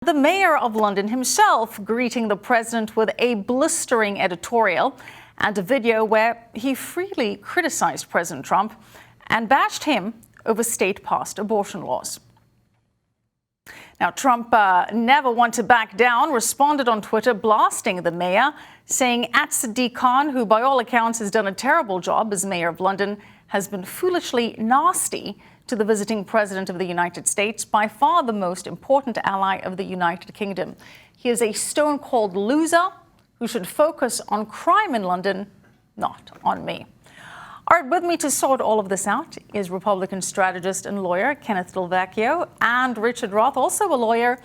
The mayor of London himself greeting the president with a blistering editorial and a video where he freely criticized President Trump and bashed him over state-passed abortion laws. Now, Trump never wanted to back down, responded on Twitter blasting the mayor, saying Sadiq Khan, who by all accounts has done a terrible job as mayor of London, has been foolishly nasty to the visiting president of the United States, by far the most important ally of the United Kingdom. He is a stone-cold loser who should focus on crime in London, not on me. All right, with me to sort all of this out is Republican strategist and lawyer Kenneth Vecchio and Richard Roth, also a lawyer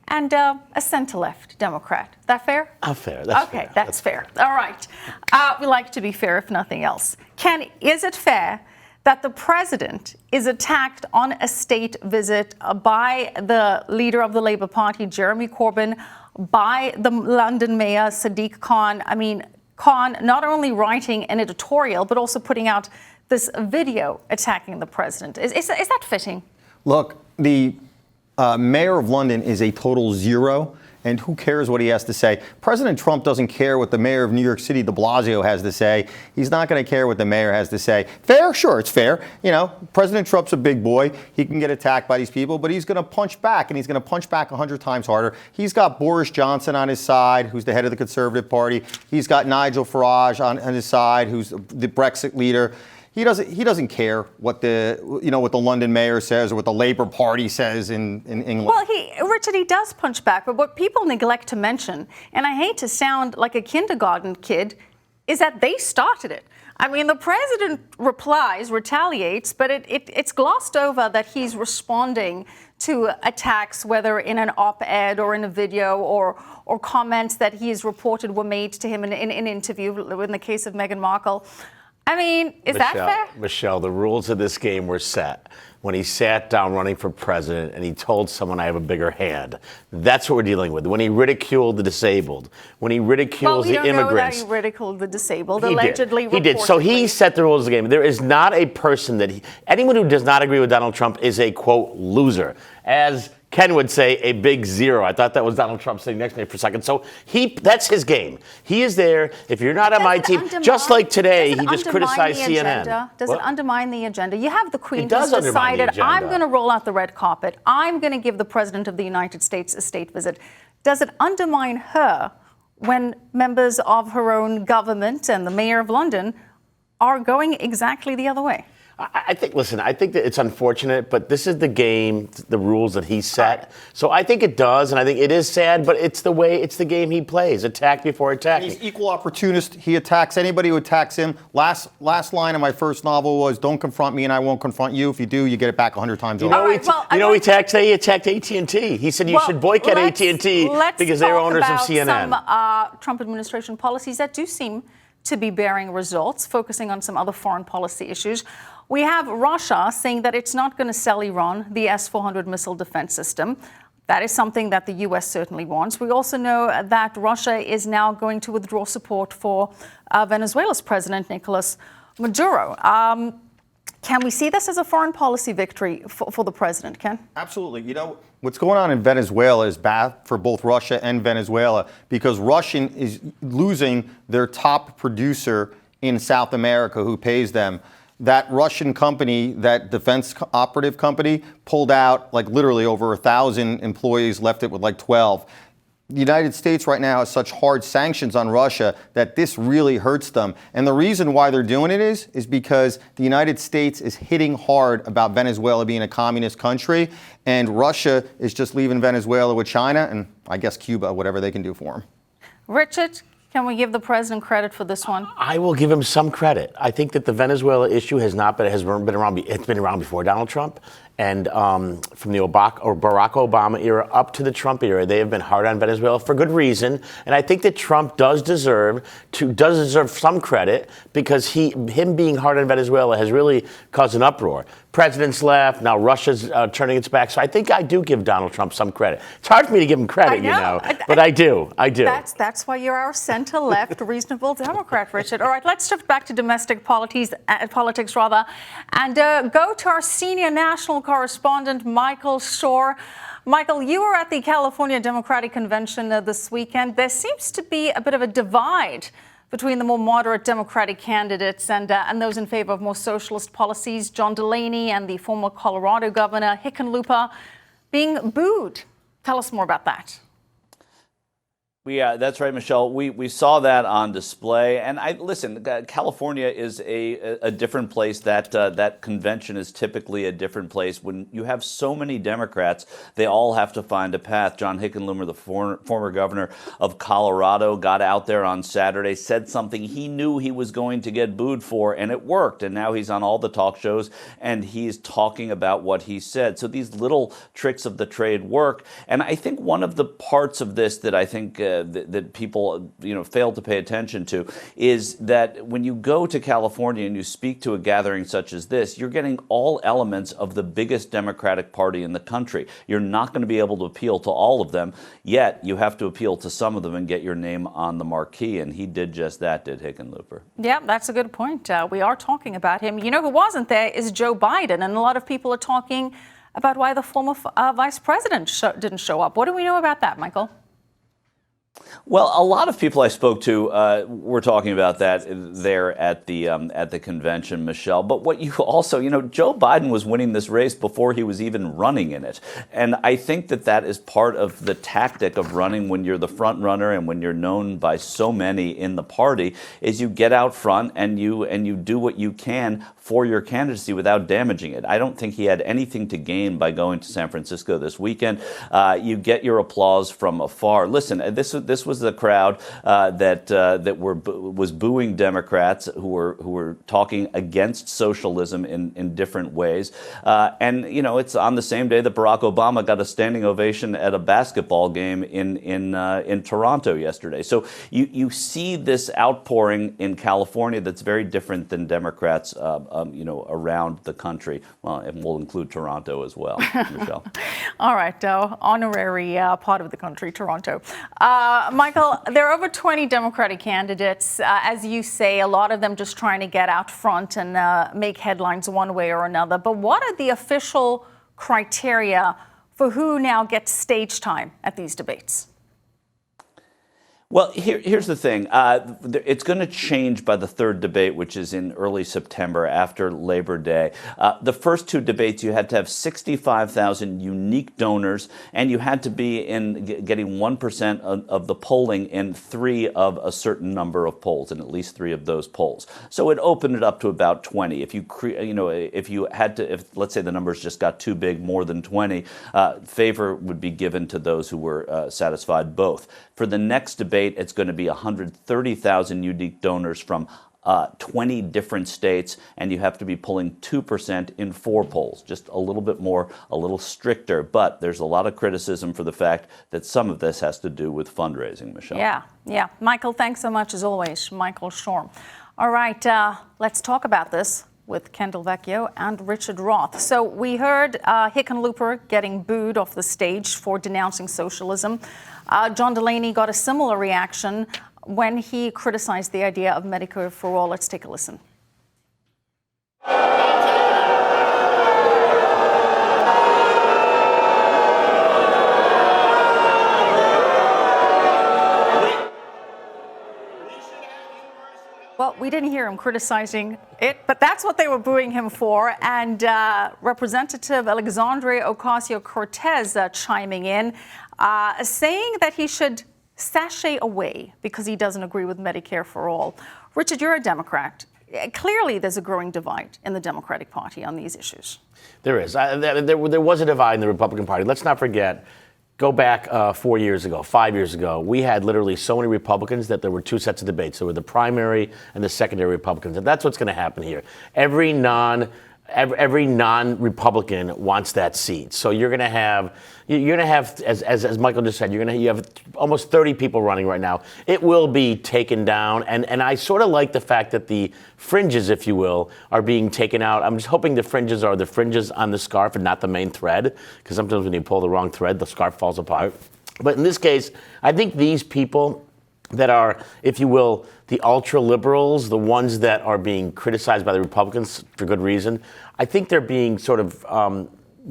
and a centre-left Democrat. That fair? Fair. That's okay, fair. That's fair. All right. We like to be fair, if nothing else. Ken, is it fair that the president is attacked on a state visit by the leader of the Labour Party, Jeremy Corbyn, by the London mayor, Sadiq Khan? I mean, Khan not only writing an editorial, but also putting out this video attacking the president. Is that fitting? Look, the mayor of London is a total zero, and who cares what he has to say? President Trump doesn't care what the mayor of New York City, de Blasio, has to say. He's not going to care what the mayor has to say. Fair? Sure, it's fair. You know, President Trump's a big boy. He can get attacked by these people, but he's going to punch back, and he's going to punch back 100 times harder. He's got Boris Johnson on his side, who's the head of the Conservative Party. He's got Nigel Farage on his side, who's the Brexit leader. He doesn't care what the London mayor says or what the Labour Party says in England. Well, Richard, he does punch back, but what people neglect to mention, and I hate to sound like a kindergarten kid, is that they started it. I mean, the president retaliates, but it's glossed over that he's responding to attacks, whether in an op-ed or in a video or comments that he's reported were made to him in an interview in the case of Meghan Markle. I mean, is that fair? Michelle, the rules of this game were set when he sat down running for president and he told someone, I have a bigger hand. That's what we're dealing with. When he ridiculed the disabled, when he ridicules the immigrants. Know that he ridiculed the disabled, allegedly. He did. So he set the rules of the game. There is not a person anyone who does not agree with Donald Trump is a, quote, loser. As Ken would say, a big zero. I thought that was Donald Trump sitting next to me for a second. So that's his game. He is there. If you're not on my team, just like today, he just criticized CNN. Does it undermine the agenda? You have the Queen who's decided, I'm going to roll out the red carpet. I'm going to give the President of the United States a state visit. Does it undermine her when members of her own government and the Mayor of London are going exactly the other way? I think that it's unfortunate, but this is the game, the rules that he set. Right. So I think it does, and I think it is sad, but it's the game he plays. Attack before attacking. He's equal opportunist. He attacks anybody who attacks him. Last line of my first novel was, don't confront me and I won't confront you. If you do, you get it back 100 times over. He attacked AT&T. He said you should boycott AT&T because they were owners of CNN. Some Trump administration policies that do seem to be bearing results, focusing on some other foreign policy issues. We have Russia saying that it's not going to sell Iran the S-400 missile defense system. That is something that the U.S. certainly wants. We also know that Russia is now going to withdraw support for Venezuela's President Nicolas Maduro. Can we see this as a foreign policy victory for the president, Ken? Absolutely. You know, what's going on in Venezuela is bad for both Russia and Venezuela because Russia is losing their top producer in South America who pays them. That Russian company, that defense operative company, pulled out like literally over 1,000 employees, left it with like 12. The United States right now has such hard sanctions on Russia that this really hurts them. And the reason why they're doing it is because the United States is hitting hard about Venezuela being a communist country, and Russia is just leaving Venezuela with China and I guess Cuba, whatever they can do for them. Richard, can we give the president credit for this one? I will give him some credit. I think that the Venezuela issue has been around. It's been around before Donald Trump, and from the Barack Obama era up to the Trump era, they have been hard on Venezuela for good reason. And I think that Trump does deserve some credit because him being hard on Venezuela has really caused an uproar. President's left, now Russia's turning its back. So I think I do give Donald Trump some credit. It's hard for me to give him credit, but I do. That's why you're our center-left reasonable Democrat, Richard. All right, let's shift back to domestic politics, and go to our senior national correspondent Michael Shore. Michael, you were at the California Democratic Convention this weekend. There seems to be a bit of a divide between the more moderate Democratic candidates and those in favor of more socialist policies. John Delaney and the former Colorado governor Hickenlooper being booed. Tell us more about that. Yeah, that's right, Michelle. We saw that on display, and listen. California is a different place. That convention is typically a different place. When you have so many Democrats, they all have to find a path. John Hickenlooper, the former governor of Colorado, got out there on Saturday, said something he knew he was going to get booed for, and it worked. And now he's on all the talk shows, and he's talking about what he said. So these little tricks of the trade work. And I think one of the parts of this that I think that people fail to pay attention to is that when you go to California and you speak to a gathering such as this, you're getting all elements of the biggest Democratic Party in the country. You're not going to be able to appeal to all of them, yet you have to appeal to some of them and get your name on the marquee, and he did just that, did Hickenlooper. Yeah, that's a good point. We are talking about him. You know who wasn't there is Joe Biden, and a lot of people are talking about why the former vice president didn't show up. What do we know about that, Michael? Well, a lot of people I spoke to were talking about that there at the convention, Michelle. But what you also, Joe Biden was winning this race before he was even running in it. And I think that is part of the tactic of running when you're the front runner and when you're known by so many in the party, is you get out front and you do what you can for your candidacy without damaging it. I don't think he had anything to gain by going to San Francisco this weekend. You get your applause from afar. Listen, this was the crowd that was booing Democrats who were talking against socialism in different ways. And it's on the same day that Barack Obama got a standing ovation at a basketball game in Toronto yesterday. So you see this outpouring in California that's very different than Democrats around the country. Well, and we'll include Toronto as well, Michelle. All right, honorary part of the country, Toronto. Michael, there are over 20 Democratic candidates, as you say, a lot of them just trying to get out front and make headlines one way or another. But what are the official criteria for who now gets stage time at these debates? Well, here's the thing. It's going to change by the third debate, which is in early September after Labor Day. The first two debates, you had to have 65,000 unique donors, and you had to be getting 1% of the polling in 3 of a certain number of polls, in at least 3 of those polls. So it opened it up to about 20. If let's say the numbers just got too big, more than 20, favor would be given to those who were satisfied both. For the next debate, it's going to be 130,000 unique donors from 20 different states, and you have to be pulling 2% in 4 polls, just a little bit more, a little stricter. But there's a lot of criticism for the fact that some of this has to do with fundraising, Michelle. Yeah. Michael, thanks so much as always. Michael Shore. All right, let's talk about this with Kendall Vecchio and Richard Roth. So we heard Hickenlooper getting booed off the stage for denouncing socialism. John Delaney got a similar reaction when he criticized the idea of Medicare for all. Let's take a listen. Well, we didn't hear him criticizing it, but that's what they were booing him for. And Representative Alexandria Ocasio-Cortez chiming in, saying that he should sashay away because he doesn't agree with Medicare for all. Richard, you're a Democrat. Clearly, there's a growing divide in the Democratic Party on these issues. There is. There was a divide in the Republican Party. Let's not forget. Go back 4 years ago, 5 years ago, we had literally so many Republicans that there were 2 sets of debates. There were the primary and the secondary Republicans. And that's what's going to happen here. Every non-Republican wants that seat. So you're going to have, as Michael just said, you have almost 30 people running right now. It will be taken down. And I sort of like the fact that the fringes, if you will, are being taken out. I'm just hoping the fringes are the fringes on the scarf and not the main thread, because sometimes when you pull the wrong thread, the scarf falls apart. But in this case, I think these people that are, if you will, the ultra liberals, the ones that are being criticized by the Republicans for good reason, I think they're being sort of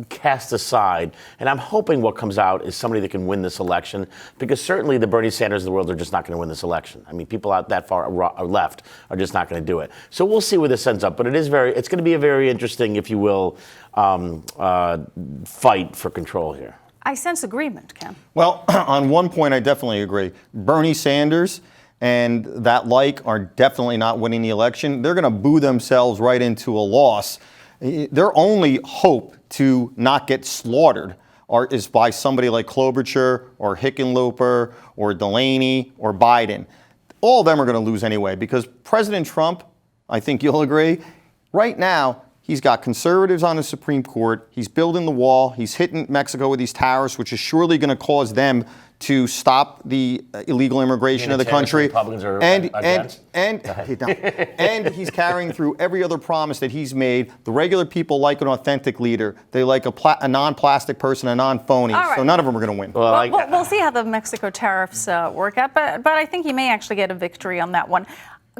cast aside. And I'm hoping what comes out is somebody that can win this election, because certainly the Bernie Sanders of the world are just not going to win this election. I mean, people out that far left are just not going to do it. So we'll see where this ends up. But it's going to be a very interesting, if you will, fight for control here. I sense agreement, Ken. Well, on one point, I definitely agree. Bernie Sanders and that are definitely not winning the election. They're going to boo themselves right into a loss. Their only hope to not get slaughtered is by somebody like Klobuchar or Hickenlooper or Delaney or Biden. All of them are going to lose anyway, because President Trump, I think you'll agree, right now, he's got conservatives on the Supreme Court. He's building the wall. He's hitting Mexico with these tariffs, which is surely going to cause them to stop the illegal immigration of the country. Republicans are and he's carrying through every other promise that he's made. The regular people like an authentic leader. They like a non-plastic person, a non-phony. Right. So none of them are going to win. Well, we'll see how the Mexico tariffs work out, but I think he may actually get a victory on that one.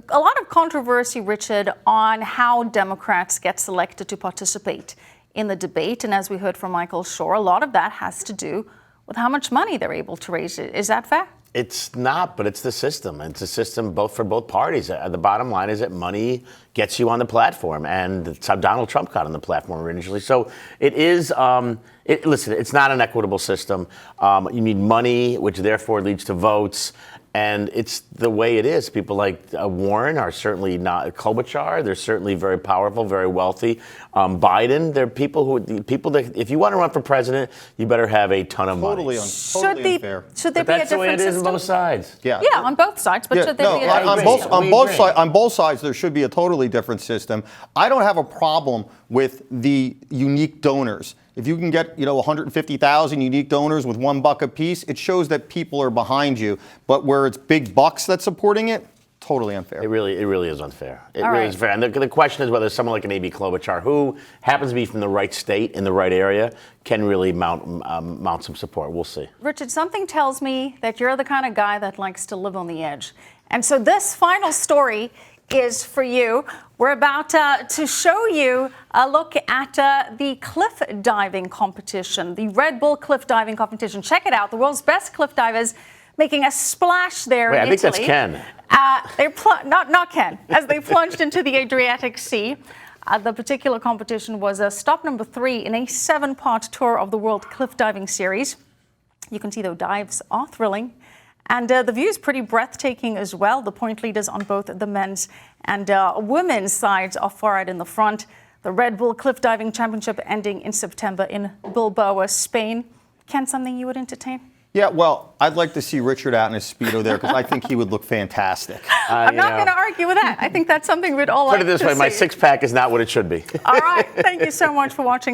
A lot of controversy, Richard, on how Democrats get selected to participate in the debate. And as we heard from Michael Shore, a lot of that has to do with how much money they're able to raise. Is that fair? It's not, but it's the system. It's a system for both parties. The bottom line is that money gets you on the platform, and it's how Donald Trump got on the platform originally. So it is. Listen, it's not an equitable system. You need money, which therefore leads to votes. And it's the way it is. People like Warren are certainly not Klobuchar. They're certainly very powerful, very wealthy. Biden, they're people that if you want to run for president, you better have a ton of money. Totally unfair. Should there be a different system? That's the way it is on both sides. Yeah, on both sides. But should there be a different system? On both sides, there should be a totally different system. I don't have a problem with the unique donors. If you can get, 150,000 unique donors with $1 a piece, it shows that people are behind you. But where it's big bucks that's supporting it, totally unfair. It really is unfair. It All really right. is fair. And the question is whether someone like an A.B. Klobuchar, who happens to be from the right state in the right area, can really mount some support. We'll see. Richard, something tells me that you're the kind of guy that likes to live on the edge. And so this final story is for you. We're about to show you a look at the cliff diving competition, the Red Bull cliff diving competition. Check it out. The world's best cliff divers making a splash there in Italy. I think that's Ken. Not Ken, as they plunged into the Adriatic Sea. The particular competition was stop number 3 in a 7-part tour of the World Cliff Diving Series. You can see the dives are thrilling. And the view is pretty breathtaking as well. The point leaders on both the men's and women's sides are far out in the front. The Red Bull Cliff Diving Championship ending in September in Bilbao, Spain. Ken, something you would entertain? Yeah, well, I'd like to see Richard out in his Speedo there, because I think he would look fantastic. I'm not going to argue with that. I think that's something we'd all like to see. Put it this way, my six-pack is not what it should be. All right. Thank you so much for watching.